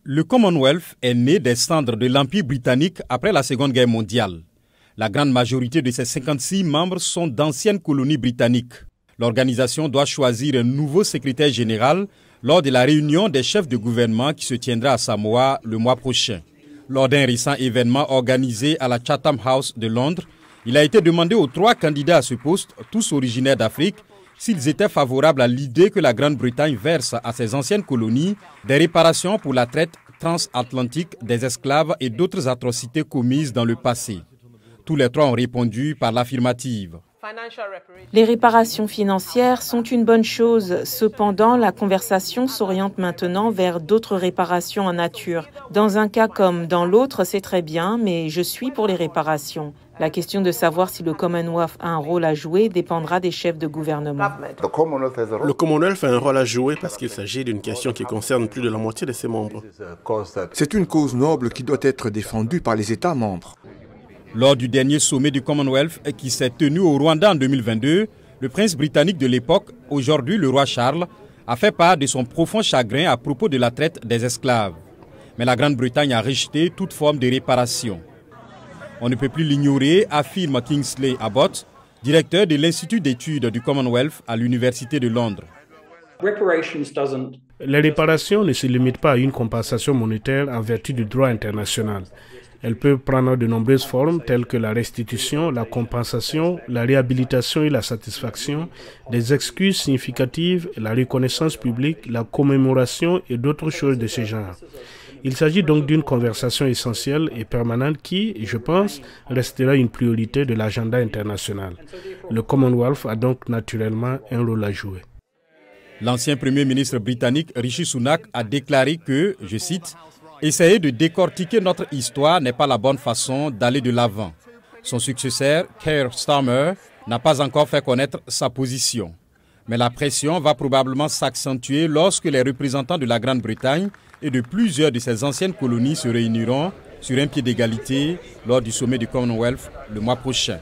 Le Commonwealth est né des cendres de l'Empire britannique après la Seconde Guerre mondiale. La grande majorité de ses 56 membres sont d'anciennes colonies britanniques. L'organisation doit choisir un nouveau secrétaire général lors de la réunion des chefs de gouvernement qui se tiendra à Samoa le mois prochain. Lors d'un récent événement organisé à la Chatham House de Londres, il a été demandé aux 3 candidats à ce poste, tous originaires d'Afrique, s'ils étaient favorables à l'idée que la Grande-Bretagne verse à ses anciennes colonies des réparations pour la traite transatlantique des esclaves et d'autres atrocités commises dans le passé. Tous les 3 ont répondu par l'affirmative. Les réparations financières sont une bonne chose. Cependant, la conversation s'oriente maintenant vers d'autres réparations en nature. Dans un cas comme dans l'autre, c'est très bien, mais je suis pour les réparations. La question de savoir si le Commonwealth a un rôle à jouer dépendra des chefs de gouvernement. Le Commonwealth a un rôle à jouer parce qu'il s'agit d'une question qui concerne plus de la moitié de ses membres. C'est une cause noble qui doit être défendue par les États membres. Lors du dernier sommet du Commonwealth qui s'est tenu au Rwanda en 2022, le prince britannique de l'époque, aujourd'hui le roi Charles, a fait part de son profond chagrin à propos de la traite des esclaves. Mais la Grande-Bretagne a rejeté toute forme de réparation. On ne peut plus l'ignorer, affirme Kingsley Abbott, directeur de l'Institut d'études du Commonwealth à l'Université de Londres. Les réparations ne se limitent pas à une compensation monétaire en vertu du droit international. Elles peuvent prendre de nombreuses formes telles que la restitution, la compensation, la réhabilitation et la satisfaction, des excuses significatives, la reconnaissance publique, la commémoration et d'autres choses de ce genre. Il s'agit donc d'une conversation essentielle et permanente qui, je pense, restera une priorité de l'agenda international. Le Commonwealth a donc naturellement un rôle à jouer. L'ancien Premier ministre britannique Rishi Sunak a déclaré que, je cite, « Essayer de décortiquer notre histoire n'est pas la bonne façon d'aller de l'avant ». Son successeur, Keir Starmer, n'a pas encore fait connaître sa position. Mais la pression va probablement s'accentuer lorsque les représentants de la Grande-Bretagne et de plusieurs de ses anciennes colonies se réuniront sur un pied d'égalité lors du sommet du Commonwealth le mois prochain.